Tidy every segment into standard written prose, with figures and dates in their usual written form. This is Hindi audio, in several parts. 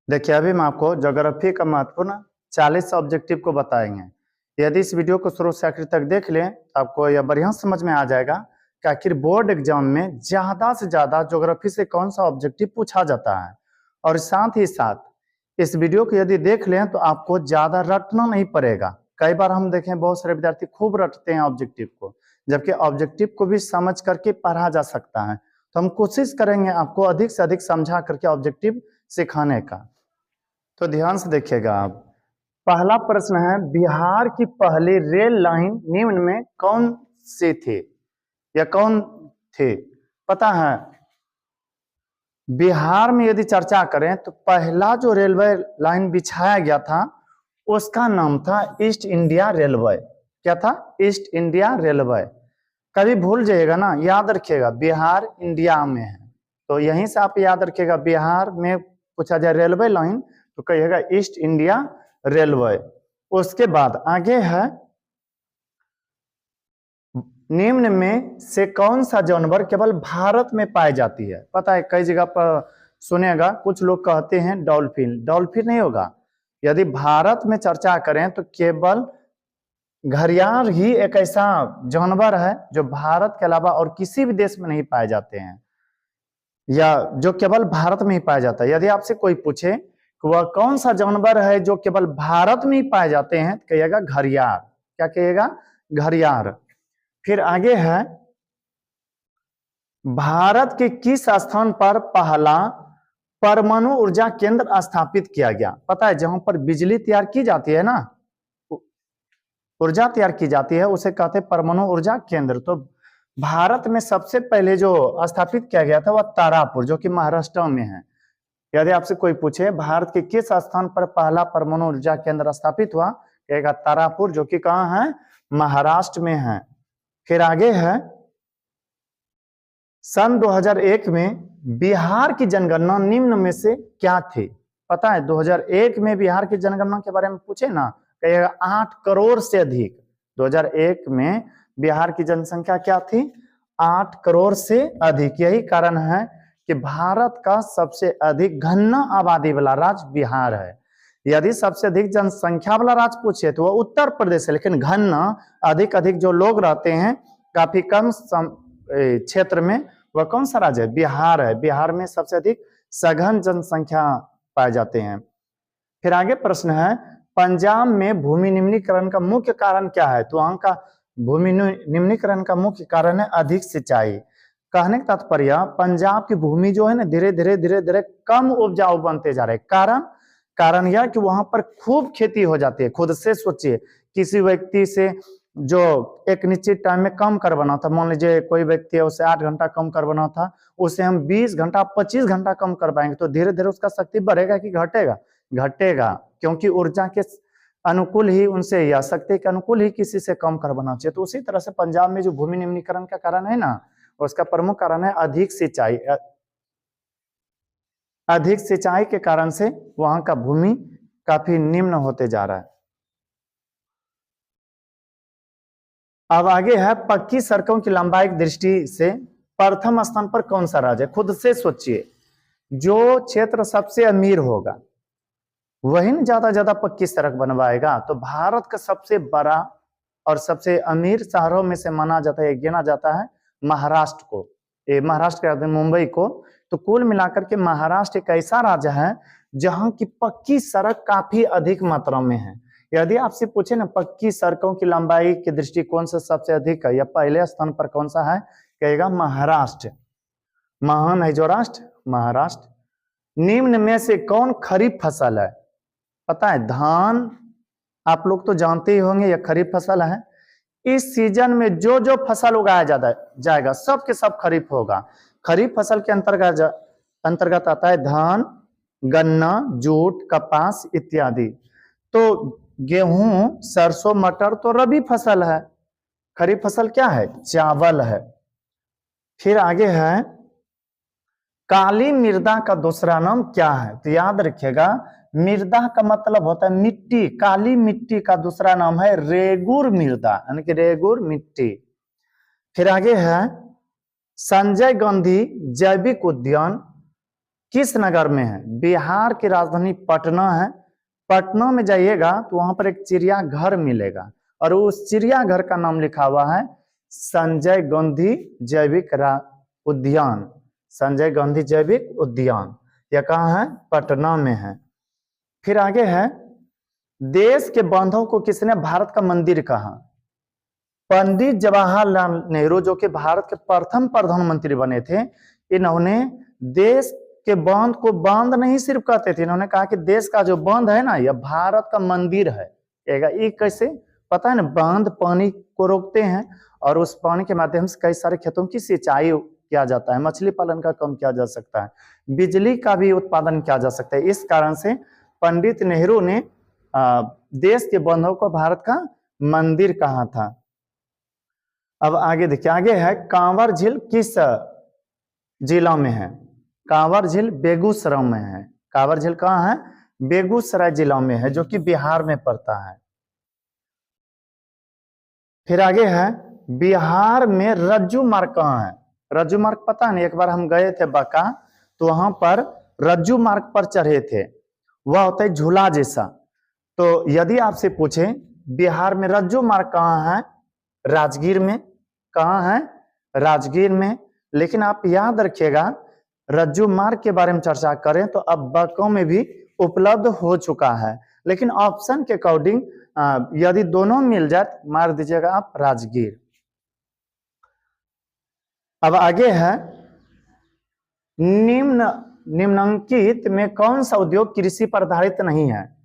देखिए, अभी मैं आपको ज्योग्राफी का महत्वपूर्ण 40 ऑब्जेक्टिव को बताएंगे। यदि इस वीडियो को शुरू से आखिर तक देख लें तो आपको यह बढ़िया समझ में आ जाएगा कि आखिर बोर्ड एग्जाम में ज्यादा से ज्यादा ज्योग्राफी से कौन सा ऑब्जेक्टिव पूछा जाता है। और साथ ही साथ इस वीडियो को यदि देख लें तो आपको ज्यादा रटना नहीं पड़ेगा। कई बार हम देखें बहुत सारे विद्यार्थी खूब रटते हैं ऑब्जेक्टिव को, जबकि ऑब्जेक्टिव को भी समझ करके पढ़ा जा सकता है। तो हम कोशिश करेंगे आपको अधिक से अधिक समझा करके ऑब्जेक्टिव सिखाने का। तो ध्यान से देखिएगा आप। पहला प्रश्न है, बिहार की पहली रेल लाइन निम्न में कौन सी थी या कौन थे? पता है, बिहार में यदि चर्चा करें तो पहला जो रेलवे लाइन बिछाया गया था उसका नाम था ईस्ट इंडिया रेलवे। क्या था? East India railway. कभी भूल जाइएगा ना, याद रखिएगा बिहार इंडिया में है, तो यहीं से आप याद रखिएगा। बिहार में पूछा जाए रेलवे लाइन तो कहिएगा ईस्ट इंडिया रेलवे। उसके बाद आगे है, निम्न में से कौन सा जानवर केवल भारत में पाई जाती है? पता है, कई जगह पर सुनेगा कुछ लोग कहते हैं डॉल्फिन। डॉल्फिन नहीं होगा। यदि भारत में चर्चा करें तो केवल घड़ियाल ही एक ऐसा जानवर है जो भारत के अलावा और किसी भी देश में नहीं पाए जाते हैं, या जो केवल भारत में ही पाया जाता है। यदि आपसे कोई पूछे कि वह कौन सा जानवर है जो केवल भारत में ही पाए जाते हैं, तो कहिएगा घड़ियाल। क्या कहिएगा? घड़ियाल। फिर आगे है, भारत के किस स्थान पर पहला परमाणु ऊर्जा केंद्र स्थापित किया गया? पता है, जहां पर बिजली तैयार की जाती है ना, ऊर्जा तैयार की जाती है, उसे कहते हैं परमाणु ऊर्जा केंद्र। तो भारत में सबसे पहले जो स्थापित किया गया था वह तारापुर, जो कि महाराष्ट्र में है। यदि आपसे कोई पूछे भारत के किस स्थान पर पहला परमाणु ऊर्जा केंद्र स्थापित हुआ, कहेगा तारापुर, जो कि कहाँ है? महाराष्ट्र में है। फिर आगे है, सन 2001 में बिहार की जनगणना निम्न में से क्या थी? पता है, 2001 में बिहार की जनगणना के बारे में पूछे ना, कहिएगा 8 करोड़ से अधिक। 2001 में बिहार की जनसंख्या क्या थी? 8 करोड़ से अधिक। यही कारण है कि भारत का सबसे अधिक घन आबादी वाला राज्य बिहार है। यदि सबसे अधिक जनसंख्या वाला राज्य पूछे तो वह उत्तर प्रदेश है, लेकिन घन अधिक अधिक जो लोग रहते हैं काफी कम क्षेत्र में, वह कौन सा राज्य है? बिहार है। बिहार में सबसे अधिक सघन जनसंख्या पाए जाते हैं। फिर आगे प्रश्न है, पंजाब में भूमि निम्नीकरण का मुख्य कारण क्या है? तो वहां का भूमि निम्नीकरण का मुख्य कारण है अधिक सिंचाई। कहने का तात्पर्य, पंजाब की भूमि जो है ना धीरे धीरे धीरे धीरे कम उपजाऊ बनते जा रहे। कारण यह कि वहां पर खूब खेती हो जाती है। खुद से सोचिए, किसी व्यक्ति से जो एक निश्चित टाइम में कम कर बना था, मान लीजिए कोई व्यक्ति है उसे 8 घंटा कम कर बना था, उसे हम 20 घंटा 25 घंटा कम कर पाएंगे तो धीरे धीरे उसका शक्ति बढ़ेगा कि घटेगा? घटेगा, क्योंकि ऊर्जा के अनुकूल ही उनसे या शक्ति के अनुकूल ही किसी से कम कर बना चाहिए। तो उसी तरह से पंजाब में जो भूमि निम्नीकरण का कारण है ना, उसका प्रमुख कारण है अधिक सिंचाई। अधिक सिंचाई के कारण से वहां का भूमि काफी निम्न होते जा रहा है। अब आगे है, पक्की सड़कों की लंबाई की दृष्टि से प्रथम स्थान पर कौन सा राज्य है? खुद से सोचिए, जो क्षेत्र सबसे अमीर होगा वही न ज्यादा पक्की सड़क बनवाएगा। तो भारत का सबसे बड़ा और सबसे अमीर शहरों में से माना जाता है, गिना जाता है महाराष्ट्र को। महाराष्ट्र कहते हैं मुंबई को। तो कुल मिलाकर के महाराष्ट्र एक ऐसा राज्य है जहां की पक्की सड़क काफी अधिक मात्रा में है। यदि आपसे पूछे ना पक्की सड़कों की लंबाई के दृष्टिकोण से सबसे अधिक है या पहले स्थान पर कौन सा है, कहेगा महाराष्ट्र। महान है जो राष्ट्र, महाराष्ट्र। निम्न में से कौन खरीफ फसल है? पता है, धान आप लोग तो जानते ही होंगे, यह खरीफ फसल है। इस सीजन में जो जो फसल उगाया जाएगा सब के सब खरीफ होगा। खरीफ फसल के अंतर्गत आता है धान, गन्ना, जूट, कपास इत्यादि। तो गेहूं, सरसों, मटर तो रबी फसल है। खरीफ फसल क्या है? चावल है। फिर आगे है, काली मृदा का दूसरा नाम क्या है? तो याद रखिएगा, मृदा का मतलब होता है मिट्टी। काली मिट्टी का दूसरा नाम है रेगुर मृदा, यानी कि रेगुर मिट्टी। फिर आगे है, संजय गांधी जैविक उद्यान किस नगर में है? बिहार की राजधानी पटना है। पटना में जाइएगा तो वहां पर एक चिड़ियाघर मिलेगा और उस चिड़ियाघर का नाम लिखा हुआ है संजय गांधी जैविक उद्यान। संजय गांधी जैविक उद्यान यह कहाँ है? पटना में है। फिर आगे है, देश के बांधव को किसने भारत का मंदिर कहा? पंडित जवाहरलाल नेहरू, जो कि भारत के प्रथम प्रधानमंत्री बने थे, इन्होंने देश के बांध को बांध नहीं सिर्फ कहते थे, इन्होंने कहा कि देश का जो बांध है ना, यह भारत का मंदिर है। ये कैसे? पता है ना, बांध पानी को रोकते हैं और उस पानी के माध्यम से कई सारे खेतों की सिंचाई किया जाता है, मछली पालन का काम किया जा सकता है, बिजली का भी उत्पादन किया जा सकता है। इस कारण से पंडित नेहरू ने देश के बांधों को भारत का मंदिर कहा था। अब आगे देखिए, आगे है कांवर झील किस जिला में है? कांवर झील बेगूसराय में है। कांवर झील कहाँ है? बेगूसराय जिला में है, जो कि बिहार में पड़ता है। फिर आगे है, बिहार में रज्जू मार्ग कहाँ है? रज्जू मार्ग पता नहीं, एक बार हम गए थे बांका, तो वहां पर रज्जू मार्ग पर चढ़े थे, वह होता है झूला जैसा। तो यदि आपसे पूछे बिहार में रज्जू मार्ग कहाँ है? राजगीर में। कहाँ है? राजगीर में। लेकिन आप याद रखिएगा, रज्जू मार्ग के बारे में चर्चा करें तो अब बांका में भी उपलब्ध हो चुका है, लेकिन ऑप्शन के अकॉर्डिंग यदि दोनों मिल जाए मार दीजिएगा आप राजगीर। अब आगे है, निम्नलिखित में कौन सा उद्योग कृषि पर आधारित नहीं है?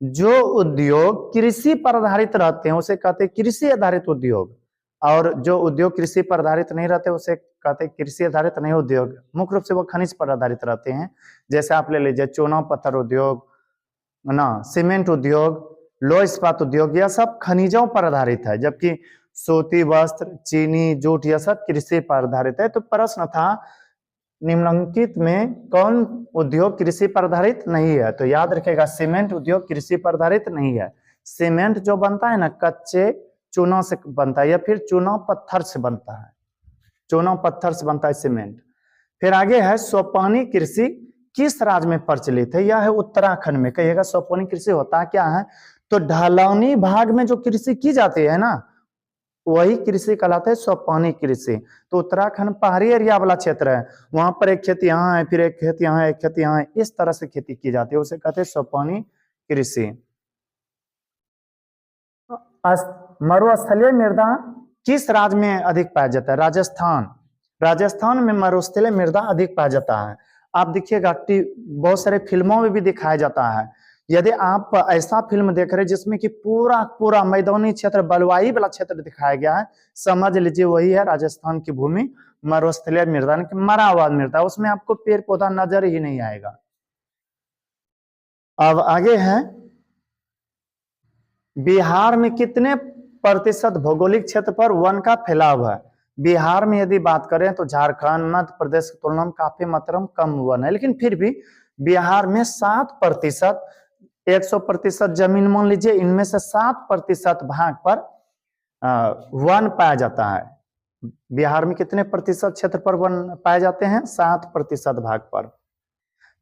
जो उद्योग कृषि पर आधारित रहते हैं उसे कहते हैं कृषि आधारित उद्योग, और जो उद्योग कृषि पर आधारित नहीं रहते उसे कहते हैं कृषि आधारित नहीं उद्योग। मुख्य रूप से वो खनिज पर आधारित रहते हैं। जैसे आप ले लीजिए चूना पत्थर उद्योग ना, सीमेंट उद्योग, लोह इस्पात उद्योग, यह सब खनिजों पर आधारित है, जबकि सूती वस्त्र, चीनी, जूट यह सब कृषि पर आधारित है। तो प्रश्न था निम्नलिखित में कौन उद्योग कृषि पर आधारित नहीं है? तो याद रखेगा सीमेंट उद्योग कृषि पर आधारित नहीं है। सीमेंट जो बनता है ना, कच्चे चूना से बनता है या फिर चूना पत्थर से बनता है, चूना पत्थर से बनता है सीमेंट। फिर आगे है, सोपानी कृषि किस राज्य में प्रचलित है? यह है उत्तराखंड में। कहिएगा सोपानी कृषि होता क्या है? तो ढलानी भाग में जो कृषि की जाती है ना, वही कृषि कहलाता है सोपानी कृषि। तो उत्तराखंड पहाड़ी एरिया वाला क्षेत्र है, वहां पर एक खेत यहाँ है, फिर एक खेत यहाँ है, एक खेत यहाँ है, इस तरह से खेती की जाती है, उसे कहते हैं सोपानी कृषि। मरुस्थलीय मृदा किस राज्य में अधिक पाया जाता है? राजस्थान। राजस्थान में मरुस्थलीय मृदा अधिक पाया जाता है। आप देखिएगा बहुत सारे फिल्मों में भी दिखाया जाता है। यदि आप ऐसा फिल्म देख रहे जिसमें कि पूरा पूरा मैदानी क्षेत्र, बलुआई वाला क्षेत्र दिखाया गया है, समझ लीजिए वही है राजस्थान की भूमि मरुस्थलीय मृदा, मरा हुआ मृदा, उसमें आपको पेड़ पौधा नजर ही नहीं आएगा। अब आगे है, बिहार में कितने प्रतिशत भौगोलिक क्षेत्र पर वन का फैलाव है? बिहार में यदि बात करें तो झारखंड, मध्य प्रदेश की तुलना में काफी मात्रा कम वन है, लेकिन फिर भी बिहार में 7%, 100% जमीन मान लीजिए, इनमें से 7% भाग पर वन पाया जाता है। बिहार में कितने प्रतिशत क्षेत्र पर वन पाए जाते हैं? 7% भाग पर।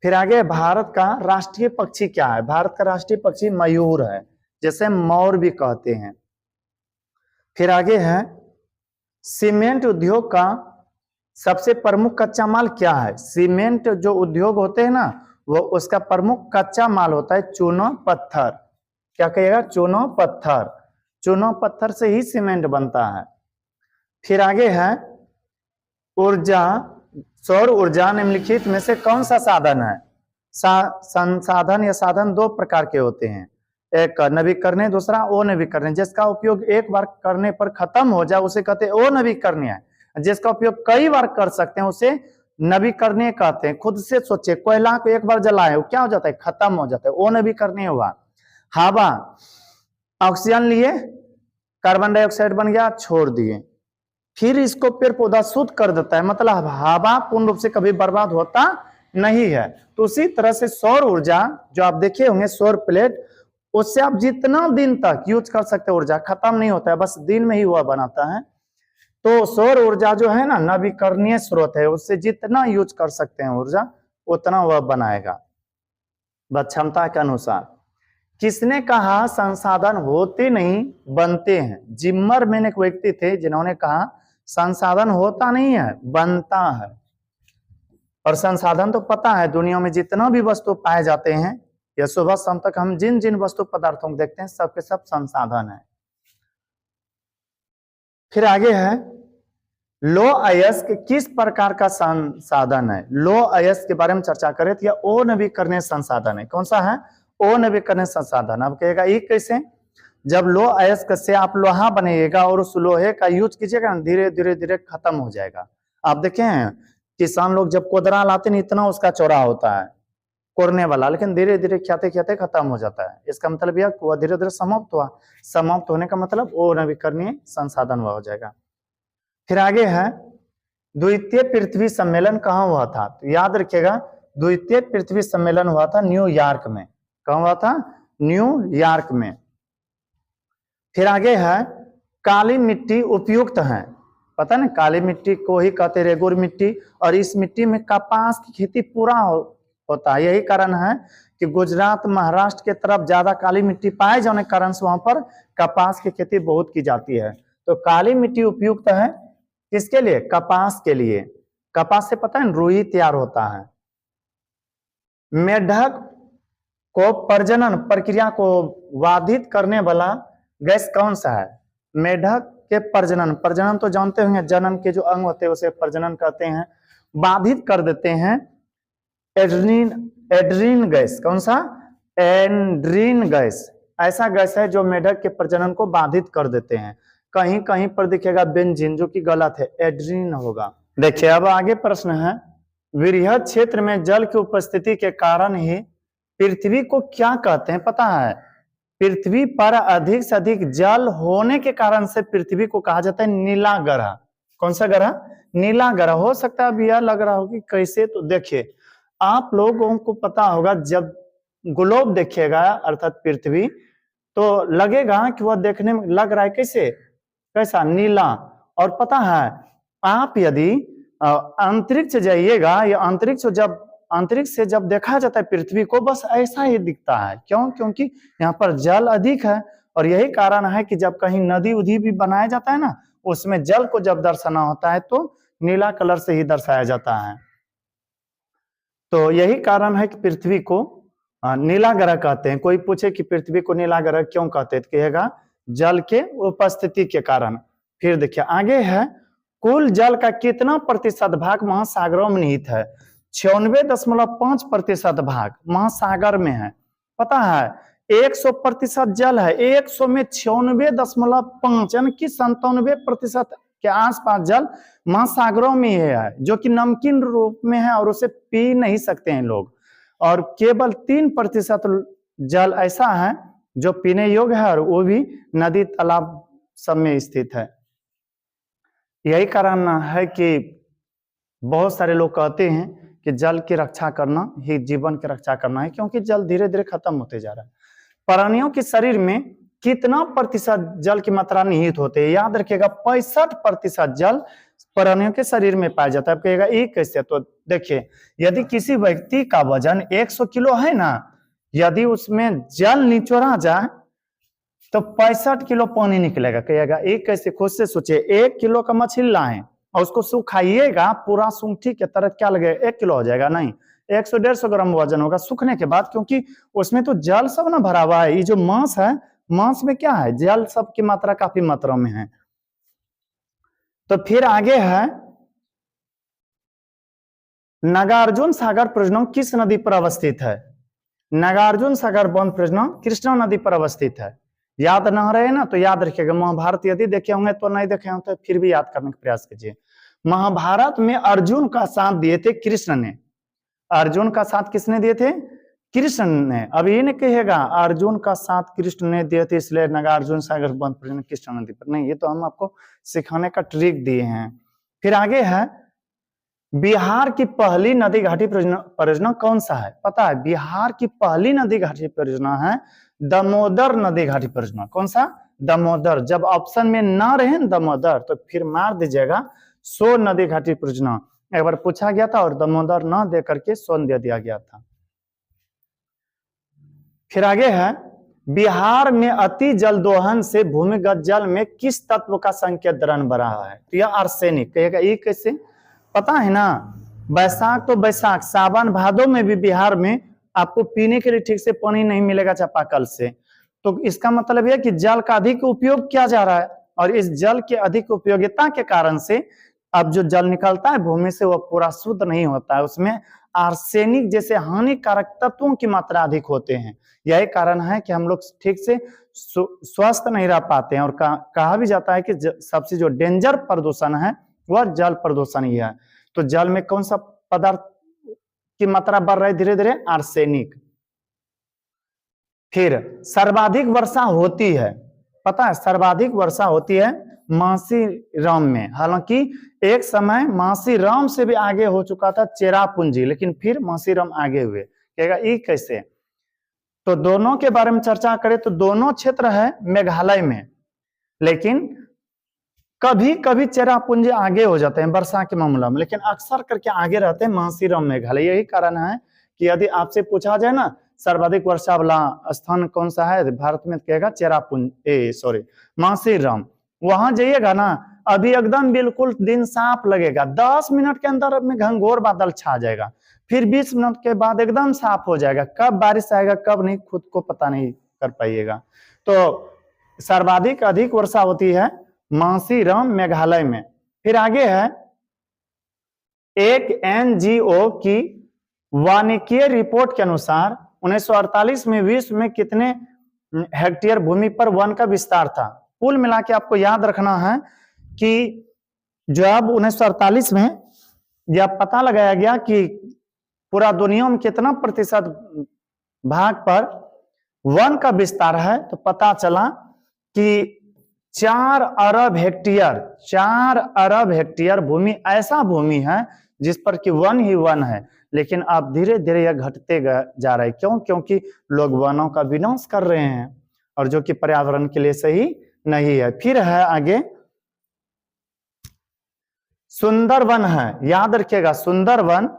फिर आगे, भारत का राष्ट्रीय पक्षी क्या है? भारत का राष्ट्रीय पक्षी मयूर है, जैसे मोर भी कहते हैं। फिर आगे है, सीमेंट उद्योग का सबसे प्रमुख कच्चा माल क्या है? सीमेंट जो उद्योग होते हैं ना, वो उसका प्रमुख कच्चा माल होता है चूना पत्थर। क्या कहिएगा? चूना पत्थर। चूना पत्थर से ही सीमेंट बनता है। फिर आगे है, ऊर्जा, सौर ऊर्जा निम्नलिखित में से कौन सा साधन है? संसाधन या साधन दो प्रकार के होते हैं, एक नवीकरणीय, दूसरा अनवीकरणीय। जिसका उपयोग एक बार करने पर खत्म हो जाए उसे कहते हैं अनवीकरणीय। जिसका उपयोग कई बार कर सकते हैं उसे नवीकरणीय कहते हैं। खुद से सोचे, कोयला को एक बार जलाए वो क्या हो जाता है? खत्म हो जाता है, अनवीकरणीय हुआ। हवा, ऑक्सीजन लिए, कार्बन डाइऑक्साइड बन गया, छोड़ दिए, फिर इसको पेड़ पौधा शुद्ध कर देता है, मतलब हवा पूर्ण रूप से कभी बर्बाद होता नहीं है। तो उसी तरह से सौर ऊर्जा जो आप देखे होंगे, सौर प्लेट, उससे आप जितना दिन तक यूज कर सकते हैं, ऊर्जा खत्म नहीं होता है, बस दिन में ही हुआ बनाता है। तो सौर ऊर्जा जो है ना, नवीकरणीय स्रोत है, उससे जितना यूज कर सकते हैं ऊर्जा उतना वह बनाएगा, वह क्षमता के अनुसार। किसने कहा संसाधन होते नहीं बनते हैं? जिम्मर मैंने एक व्यक्ति थे जिन्होंने कहा संसाधन होता नहीं है, बनता है। और संसाधन तो पता है, दुनिया में जितना भी वस्तु पाए जाते हैं या सुबह शाम तक हम जिन जिन वस्तु पदार्थों को देखते हैं सबके सब संसाधन है। फिर आगे है लो अयस्क किस प्रकार का संसाधन है? लो अयस्क के बारे में चर्चा करें तो यह अनवीकरणीय संसाधन है। कौन सा है? अनवीकरणीय संसाधन। अब कहेगा ये कैसे? जब लो अयस्क से आप लोहा बनाइएगा और उस लोहे का यूज कीजिएगा, धीरे धीरे धीरे खत्म हो जाएगा। आप देखे हैं किसान लोग जब कोदरा लाते हैं इतना उसका चौड़ा होता है कोरने वाला, लेकिन धीरे धीरे ख्याते ख्याते खत्म हो जाता है। इसका मतलब यह वह धीरे धीरे समाप्त हुआ। समाप्त होने का मतलब वो नवीकरणीय संसाधन हुआ हो जाएगा। फिर आगे है द्वितीय पृथ्वी सम्मेलन कहाँ हुआ था? तो याद रखिएगा द्वितीय पृथ्वी सम्मेलन हुआ था न्यूयॉर्क में। कहाँ हुआ था? न्यूयॉर्क में। फिर आगे है काली मिट्टी उपयुक्त है। पता ना, काली मिट्टी को ही कहते रेगुर मिट्टी, और इस मिट्टी में कपास की खेती पूरा होता है। यही कारण है कि गुजरात महाराष्ट्र के तरफ ज्यादा काली मिट्टी पाए जाने के कारण से वहां पर कपास की खेती बहुत की जाती है। तो काली मिट्टी उपयुक्त है किसके लिए? कपास के लिए। कपास से पता है रुई तैयार होता है। मेढक को प्रजनन प्रक्रिया को बाधित करने वाला गैस कौन सा है? मेढक के प्रजनन तो जानते होंगे, जनन के जो अंग होते हैं उसे प्रजनन कहते हैं। बाधित कर देते हैं एड्रीन गैस। कौन सा? एड्रीन गैस। ऐसा गैस है जो मेढक के प्रजनन को बाधित कर देते हैं। कहीं कहीं पर दिखेगा बेंजीन, जो कि गलत है, एड्रीन होगा। देखिए अब आगे प्रश्न है वृहद क्षेत्र में जल की उपस्थिति के कारण ही पृथ्वी को क्या कहते हैं? पता है, पृथ्वी पर अधिक से अधिक जल होने के कारण से पृथ्वी को कहा जाता है नीला ग्रह। कौन सा ग्रह? नीला ग्रह। हो सकता है अब यह लग रहा हो कि कैसे, तो देखिए आप लोगों को पता होगा जब ग्लोब देखिएगा अर्थात पृथ्वी, तो लगेगा कि वह देखने में लग रहा है कैसे? कैसा? नीला। और पता है आप यदि अंतरिक्ष जाइएगा या अंतरिक्ष से जब देखा जाता है पृथ्वी को, बस ऐसा ही दिखता है। क्यों? क्योंकि यहाँ पर जल अधिक है। और यही कारण है कि जब कहीं नदी उदी भी बनाया जाता है ना, उसमें जल को जब दर्शाना होता है तो नीला कलर से ही दर्शाया जाता है। तो यही कारण है कि पृथ्वी को नीला ग्रह कहते हैं। कोई पूछे कि पृथ्वी को नीला ग्रह क्यों कहते हैं, तो कहेगा जल के उपस्थिति के कारण। फिर देखिए आगे है कुल जल का कितना प्रतिशत भाग महासागरों में निहित है? 96.5% भाग महासागर में है। पता है 100% जल है, 100 में 96.5 यानी कि 97% के आसपास जल महासागरों में है, जो कि नमकीन रूप में है और उसे पी नहीं सकते हैं लोग। और केवल 3% जल ऐसा है जो पीने योग्य है, और वो भी नदी तालाब सब में स्थित है। यही कारण है कि बहुत सारे लोग कहते हैं कि जल की रक्षा करना ही जीवन की रक्षा करना है, क्योंकि जल धीरे धीरे खत्म होते जा रहा है। प्राणियों के शरीर में कितना प्रतिशत जल की मात्रा निहित होते हैं? याद रखिएगा 65% जल प्राणियों के शरीर में पाया जाता है। आप कहेगा ये कैसे? तो देखिए यदि किसी व्यक्ति का वजन 100 किलो है ना, यदि उसमें जल निचोड़ा जाए तो 65 किलो पानी निकलेगा। कहेगा एक कैसे? खुद से सोचिए, 1 किलो का मछली लाएं और उसको सुखाइएगा, पूरा सूंठी के तरह क्या लगेगा? 1 किलो हो जाएगा? नहीं, 100-150 ग्राम वजन होगा सूखने के बाद, क्योंकि उसमें तो जल सब ना भरा हुआ है। ये जो मांस है, मांस में क्या है? जल सब की मात्रा काफी मात्रा में है। तो फिर आगे है नागार्जुन सागर परियोजना किस नदी पर अवस्थित है? नागार्जुन सागर वन परियोजना कृष्णा नदी पर अवस्थित है। याद ना रहे ना तो याद रखिएगा, महाभारत यदि देखे होंगे तो नहीं देखे होंगे तो फिर भी याद करने का प्रयास कीजिए। महाभारत में अर्जुन का साथ दिए थे कृष्ण ने। अर्जुन का साथ किसने दिए थे? कृष्ण ने। अब ये नहीं कहेगा अर्जुन का साथ कृष्ण ने दिए थे इसलिए नागार्जुन सागर वन परियोजना कृष्णा नदी पर, नहीं, ये तो हम आपको सिखाने का ट्रिक दिए हैं। फिर आगे है बिहार की पहली नदी घाटी परियोजना कौन सा है? पता है बिहार की पहली नदी घाटी परियोजना है दामोदर नदी घाटी परियोजना। कौन सा? दामोदर। जब ऑप्शन में ना रहे दामोदर तो फिर मार दीजिएगा 100 नदी घाटी परियोजना। एक बार पूछा गया था और दामोदर न दे करके सोन दे दिया गया था। फिर आगे है, बिहार में अति जल दोहन से भूमिगत जल में किस तत्व का संकेत दरण बढ़ा है? तो यह आर्सेनिक। कहेगा ये कैसे? पता है ना, बैसाख तो बैसाख, सावन भादो में भी बिहार में आपको पीने के लिए ठीक से पानी नहीं मिलेगा चापाकल से। तो इसका मतलब यह कि जल का अधिक उपयोग किया जा रहा है, और इस जल के अधिक उपयोगिता के कारण से अब जो जल निकलता है भूमि से वो पूरा शुद्ध नहीं होता है, उसमें आर्सेनिक जैसे हानिकारक तत्वों की मात्रा अधिक होते हैं। यही कारण है कि हम लोग ठीक से स्वस्थ नहीं रह पाते हैं। और कहा भी जाता है कि सबसे जो डेंजर प्रदूषण है वह जल प्रदूषण ही है। तो जल में कौन सा पदार्थ की मात्रा बढ़ रही है धीरे धीरे? आर्सेनिक। फिर सर्वाधिक वर्षा होती है, पता है सर्वाधिक वर्षा होती है मासीराम में। हालांकि एक समय मासीराम से भी आगे हो चुका था चेरापूंजी, लेकिन फिर मासीराम आगे हुए। कहेगा ये कैसे? तो दोनों के बारे में चर्चा करें तो दोनों क्षेत्र है मेघालय में, लेकिन कभी कभी चेरापूंजी आगे हो जाते हैं वर्षा के मामला में, लेकिन अक्सर करके आगे रहते हैं मासीराम मेघालय। यही कारण है कि यदि आपसे पूछा जाए ना सर्वाधिक वर्षा वाला स्थान कौन सा है भारत में, कहेगा चेरापूंजी मासीराम। वहां जाइएगा ना, अभी एकदम बिल्कुल दिन साफ लगेगा, 10 मिनट के अंदर में घनघोर बादल छा जाएगा, फिर 20 मिनट के बाद एकदम साफ हो जाएगा। कब बारिश आएगा कब नहीं खुद को पता नहीं कर पाइएगा। तो सर्वाधिक अधिक वर्षा होती है मासीराम मेघालय में। फिर आगे है, एक एनजीओ की वानिकीय रिपोर्ट के अनुसार 1948 में विश्व में कितने हेक्टेयर भूमि पर वन का विस्तार था? कुल मिला के आपको याद रखना है कि जब 1948 में यह पता लगाया गया कि पूरा दुनिया में कितना प्रतिशत भाग पर वन का विस्तार है, तो पता चला कि 4 अरब हेक्टेयर भूमि ऐसा भूमि है जिस पर कि वन ही वन है। लेकिन अब धीरे धीरे यह घटते जा रहा है। क्यों? क्योंकि लोग वनों का विनाश कर रहे हैं, और जो कि पर्यावरण के लिए सही नहीं है। फिर है आगे, सुंदरवन है, याद रखिएगा सुंदरवन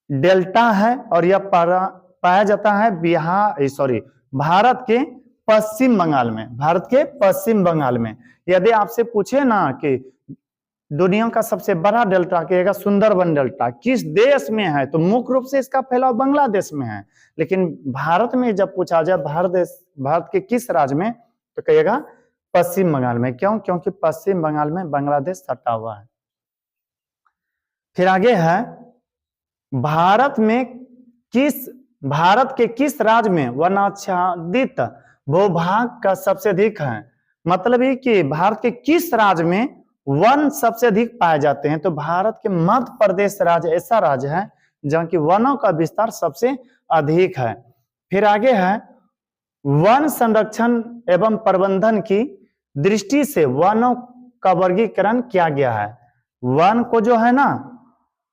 डेल्टा है, और यह पाया जाता है भारत के पश्चिम बंगाल में। यदि आपसे पूछे ना कि दुनिया का सबसे बड़ा डेल्टा, कहेगा सुंदरवन डेल्टा किस देश में है, तो मुख्य रूप से इसका फैलाव बांग्लादेश में है। लेकिन भारत में जब पूछा जाए भारत के किस राज्य में, तो कहेगा पश्चिम बंगाल में। क्यों? क्योंकि पश्चिम बंगाल में बांग्लादेश सटा हुआ है। फिर आगे है, भारत के किस राज्य में वनाच्छादित भूभाग का सबसे अधिक है? मतलब ये कि भारत के किस राज्य में वन सबसे अधिक पाए जाते हैं? तो भारत के मध्य प्रदेश राज्य ऐसा राज्य है जहां की वनों का विस्तार सबसे अधिक है। फिर आगे है, वन संरक्षण एवं प्रबंधन की दृष्टि से वनों का वर्गीकरण किया गया है। वन को जो है ना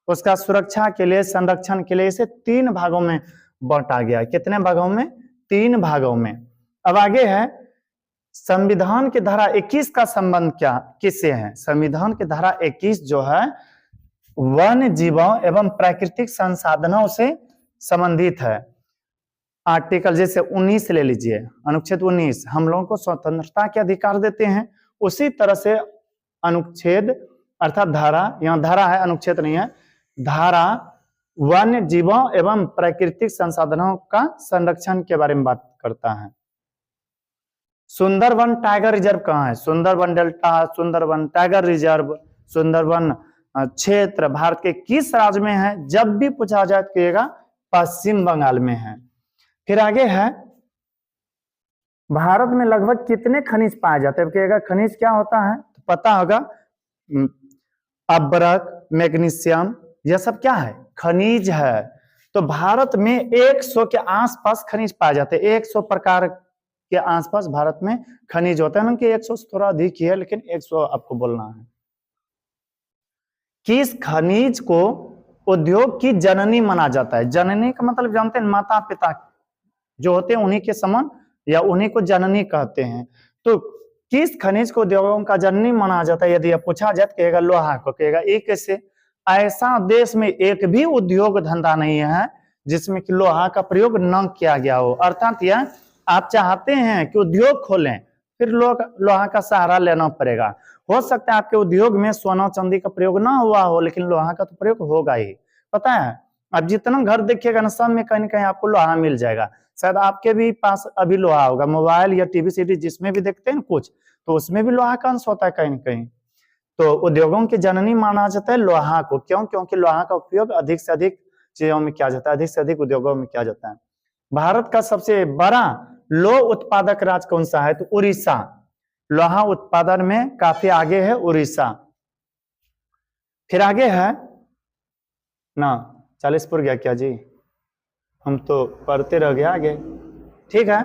उसका सुरक्षा के लिए, संरक्षण के लिए इसे 3 भागों में बांटा गया है। कितने भागों में? 3 भागों में। अब आगे है, संविधान की धारा 21 का संबंध किससे है? संविधान की धारा 21 जो है वन जीवों एवं प्राकृतिक संसाधनों से संबंधित है। आर्टिकल जैसे 19 ले लीजिए, अनुच्छेद 19 हम लोगों को स्वतंत्रता के अधिकार देते हैं। उसी तरह से अनुच्छेद अर्थात धारा, यहाँ धारा है अनुच्छेद नहीं है, धारा वन्य जीवों एवं प्राकृतिक संसाधनों का संरक्षण के बारे में बात करता है। सुंदरवन टाइगर रिजर्व कहाँ है? Sundarban delta, Sundarban tiger reserve, Sundarban क्षेत्र भारत के किस राज्य में है? जब भी पूछा जाए तो कहिएगा पश्चिम बंगाल में है। फिर आगे है, भारत में लगभग कितने खनिज पाए जाते हैं? कहिएगा खनिज क्या होता है? तो पता होगा, अब्रक, मैग्नीशियम, यह सब क्या है? खनिज है। तो भारत में 100 के आसपास खनिज पाए जाते हैं। 100 प्रकार के आसपास भारत में खनिज होता है ना, कि 100 से थोड़ा अधिक ही है, लेकिन 100 आपको बोलना है। किस खनिज को उद्योग की जननी माना जाता है? जननी का मतलब जानते हैं, माता पिता जो होते हैं उन्हीं के समान, या उन्हीं को जननी कहते हैं। तो किस खनिज को उद्योगों का जननी माना जाता है? यदि पूछा जाए तो कहेगा लोहा को। कहेगा ये कैसे? ऐसा देश में एक भी उद्योग धंधा नहीं है जिसमें कि लोहा का प्रयोग न किया गया हो। अर्थात यह आप चाहते हैं कि उद्योग खोलें, फिर लोहा का सहारा लेना पड़ेगा। हो सकता है आपके उद्योग में सोना चांदी का प्रयोग ना हुआ हो, लेकिन लोहा का तो प्रयोग होगा ही। पता है, आप जितना घर देखिएगा ना, सब में कहीं ना कहीं आपको लोहा मिल जाएगा। शायद आपके भी पास अभी लोहा होगा, मोबाइल या टीवी सीडी जिसमें भी देखते हैं कुछ, तो उसमें भी लोहा का अंश होता है कहीं ना कहीं। तो उद्योगों की जननी माना जाता है लोहा को। क्यों? क्योंकि लोहा का उपयोग अधिक से अधिक चीजों में किया जाता है, अधिक से अधिक उद्योगों में किया जाता है। भारत का सबसे बड़ा लोह उत्पादक राज्य कौन सा है? तो उड़ीसा। लोहा उत्पादन में काफी आगे है उड़ीसा। फिर आगे है ना, 40 पर गया क्या जी? हम तो पढ़ते रह गए आगे। ठीक है,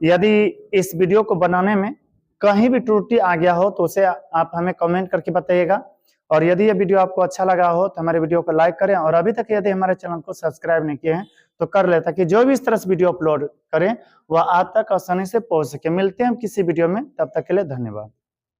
यदि इस वीडियो को बनाने में कहीं भी त्रुटि आ गया हो तो उसे आप हमें कमेंट करके बताइएगा। और यदि ये वीडियो आपको अच्छा लगा हो तो हमारे वीडियो को लाइक करें, और अभी तक यदि हमारे चैनल को सब्सक्राइब नहीं किए हैं तो कर ले, ताकि जो भी इस तरह से वीडियो अपलोड करें वह आप तक आसानी से पहुंच सके। मिलते हैं हम किसी वीडियो में, तब तक के लिए धन्यवाद।